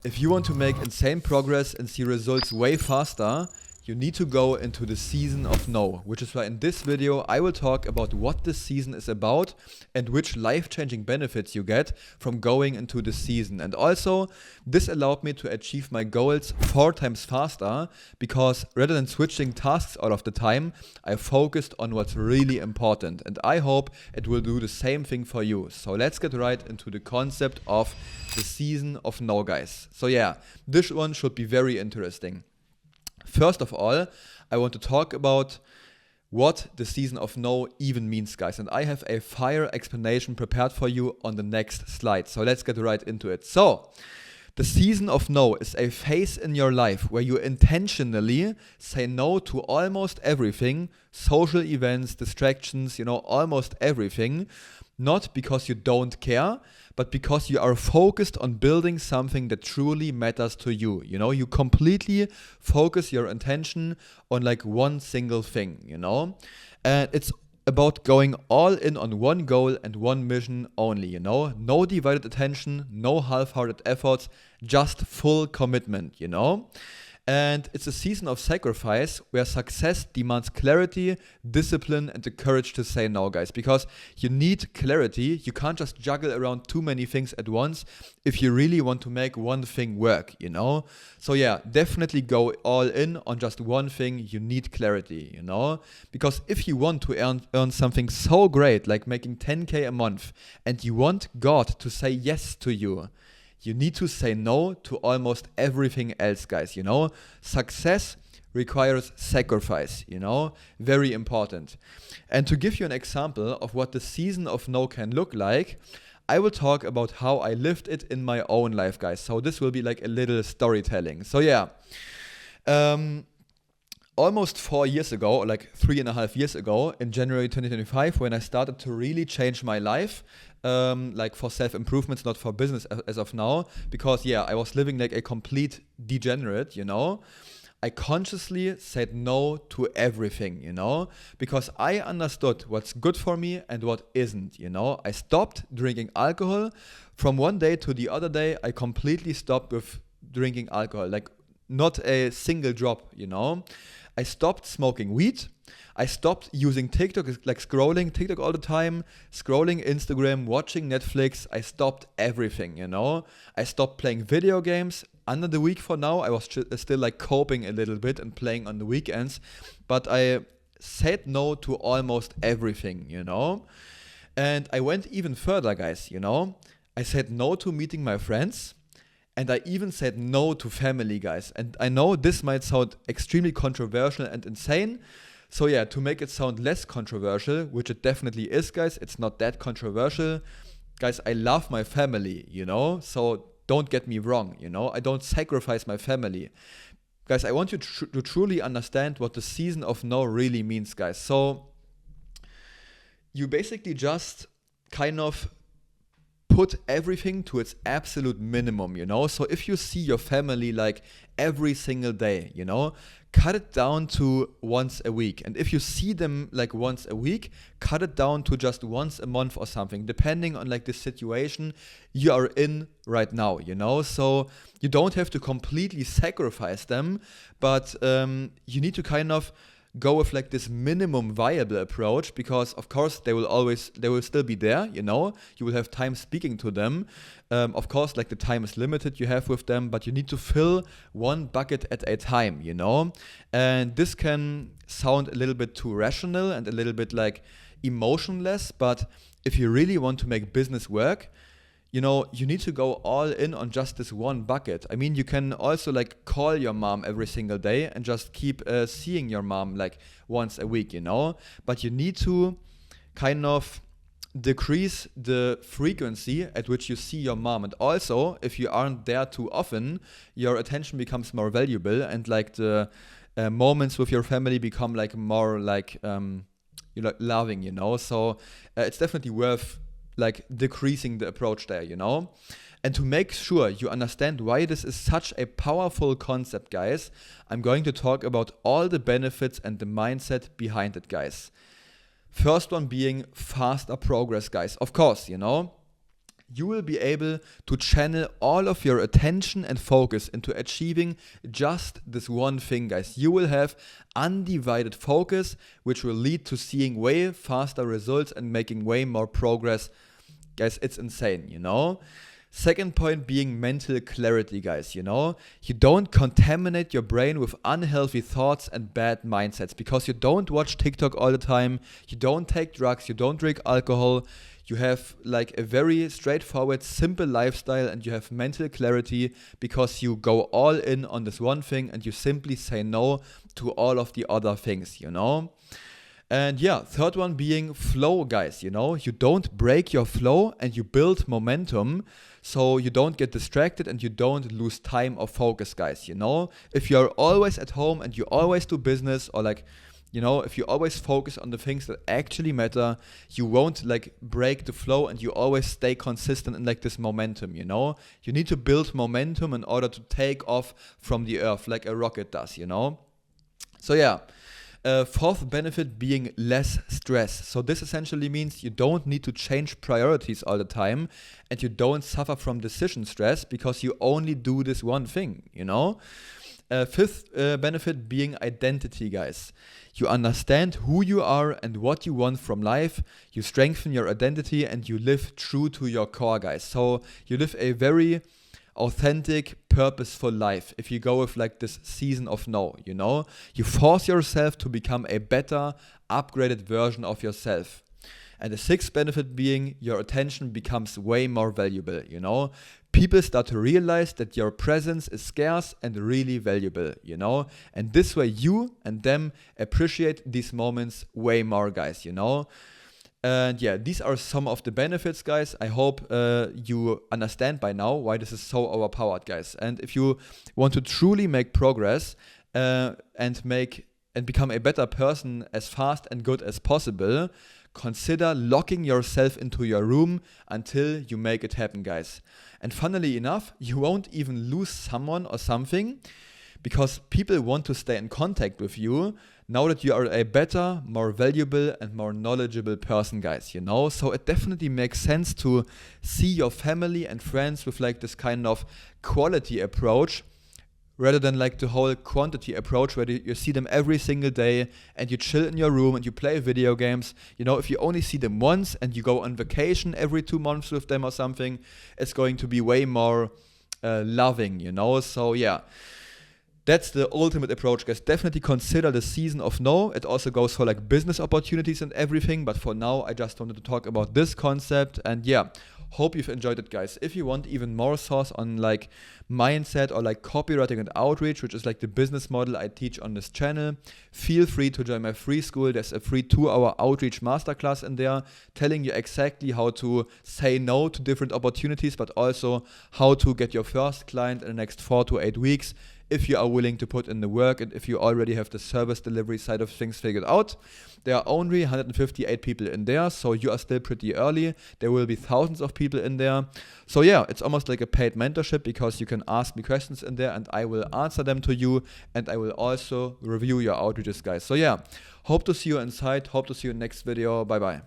If you want to make insane progress and see results way faster, you need to go into the season of no, which is why in this video I will talk about what this season is about and which life-changing benefits you get from going into the season. And also, this allowed me to achieve my goals 4 times faster because rather than switching tasks all of the time, I focused on what's really important. And I hope it will do the same thing for you. So let's get right into the concept of the season of no, guys. So yeah, this one should be very interesting. First of all, I want to talk about what the season of no even means, guys. And I have a fire explanation prepared for you on the next slide. So let's get right into it. So, the season of no is a phase in your life where you intentionally say no to almost everything, social events, distractions, almost everything. Not because you don't care, but because you are focused on building something that truly matters to you. You completely focus your attention on like one single thing, And it's about going all in on one goal and one mission only, No divided attention, no half-hearted efforts, just full commitment, And it's a season of sacrifice where success demands clarity, discipline, and the courage to say no, guys. Because you need clarity. You can't just juggle around too many things at once if you really want to make one thing work, So yeah, definitely go all in on just one thing. You need clarity, Because if you want to earn something so great, like making 10K a month, and you want God to say yes to you, you need to say no to almost everything else, guys, Success requires sacrifice, Very important. And to give you an example of what the season of no can look like, I will talk about how I lived it in my own life, guys. So this will be like a little storytelling. So yeah, almost 4 years ago, or like 3.5 years ago, in January 2025, when I started to really change my life, like for self-improvements, not for business as of now, because yeah, I was living like a complete degenerate, I consciously said no to everything, because I understood what's good for me and what isn't, I stopped drinking alcohol. From one day to the other day, I completely stopped with drinking alcohol, like not a single drop, I stopped smoking weed. I stopped using TikTok, like scrolling TikTok all the time, scrolling Instagram, watching Netflix. I stopped everything, I stopped playing video games. Under the week for now, I was still like coping a little bit and playing on the weekends. But I said no to almost everything, And I went even further, guys, I said no to meeting my friends. And I even said no to family, guys. And I know this might sound extremely controversial and insane. So yeah, to make it sound less controversial, which it definitely is, guys, it's not that controversial. Guys, I love my family, So don't get me wrong, I don't sacrifice my family. Guys, I want you to truly understand what the season of no really means, guys. So you basically just kind of put everything to its absolute minimum, So if you see your family like every single day, cut it down to once a week. And if you see them like once a week, cut it down to just once a month or something, depending on like the situation you are in right now, So you don't have to completely sacrifice them, but you need to kind of go with like this minimum viable approach, because of course they will still be there, you will have time speaking to them. Of course, like the time is limited you have with them, but you need to fill one bucket at a time, And this can sound a little bit too rational and a little bit like emotionless, but if you really want to make business work, you need to go all in on just this one bucket. I mean, you can also like call your mom every single day and just keep seeing your mom like once a week, But you need to kind of decrease the frequency at which you see your mom. And also, if you aren't there too often, your attention becomes more valuable, and like the moments with your family become like more like loving, So it's definitely worth like decreasing the approach there, And to make sure you understand why this is such a powerful concept, guys, I'm going to talk about all the benefits and the mindset behind it, guys. First one being faster progress, guys. Of course, you will be able to channel all of your attention and focus into achieving just this one thing, guys. You will have undivided focus, which will lead to seeing way faster results and making way more progress. Guys, it's insane, you know? Second point being mental clarity, guys, you know? You don't contaminate your brain with unhealthy thoughts and bad mindsets because you don't watch TikTok all the time, you don't take drugs, you don't drink alcohol, you have like a very straightforward, simple lifestyle, and you have mental clarity because you go all in on this one thing and you simply say no to all of the other things, you know? And yeah, third one being flow, guys, you know, you don't break your flow and you build momentum so you don't get distracted and you don't lose time or focus, guys, you know. If you're always at home and you always do business, or like, you know, if you always focus on the things that actually matter, you won't like break the flow and you always stay consistent in like this momentum, you know. You need to build momentum in order to take off from the earth like a rocket does, you know. So yeah. Fourth benefit being less stress. So this essentially means you don't need to change priorities all the time and you don't suffer from decision stress because you only do this one thing, you know. Fifth benefit being identity, guys. You understand who you are and what you want from life. You strengthen your identity and you live true to your core, guys. So you live a very authentic, purposeful life. If you go with like this season of no, you know, you force yourself to become a better, upgraded version of yourself. And the sixth benefit being your attention becomes way more valuable, you know. People start to realize that your presence is scarce and really valuable, you know. And this way you and them appreciate these moments way more, guys, you know. And yeah, these are some of the benefits, guys. I hope you understand by now why this is so overpowered, guys. And if you want to truly make progress and become a better person as fast and good as possible, consider locking yourself into your room until you make it happen, guys. And funnily enough, you won't even lose someone or something because people want to stay in contact with you now that you are a better, more valuable and more knowledgeable person, guys, you know. So it definitely makes sense to see your family and friends with like this kind of quality approach rather than like the whole quantity approach where you see them every single day and you chill in your room and you play video games. You know, if you only see them once and you go on vacation every 2 months with them or something, it's going to be way more loving, you know. So yeah. That's the ultimate approach, guys. Definitely consider the season of no. It also goes for like business opportunities and everything. But for now, I just wanted to talk about this concept. And yeah, hope you've enjoyed it, guys. If you want even more source on like mindset or like copywriting and outreach, which is like the business model I teach on this channel, feel free to join my free school. There's a free 2-hour outreach masterclass in there telling you exactly how to say no to different opportunities, but also how to get your first client in the next 4 to 8 weeks. If you are willing to put in the work and if you already have the service delivery side of things figured out. There are only 158 people in there, so you are still pretty early. There will be thousands of people in there. So yeah, it's almost like a paid mentorship because you can ask me questions in there and I will answer them to you and I will also review your outreaches, guys. So yeah, hope to see you inside. Hope to see you in the next video. Bye bye.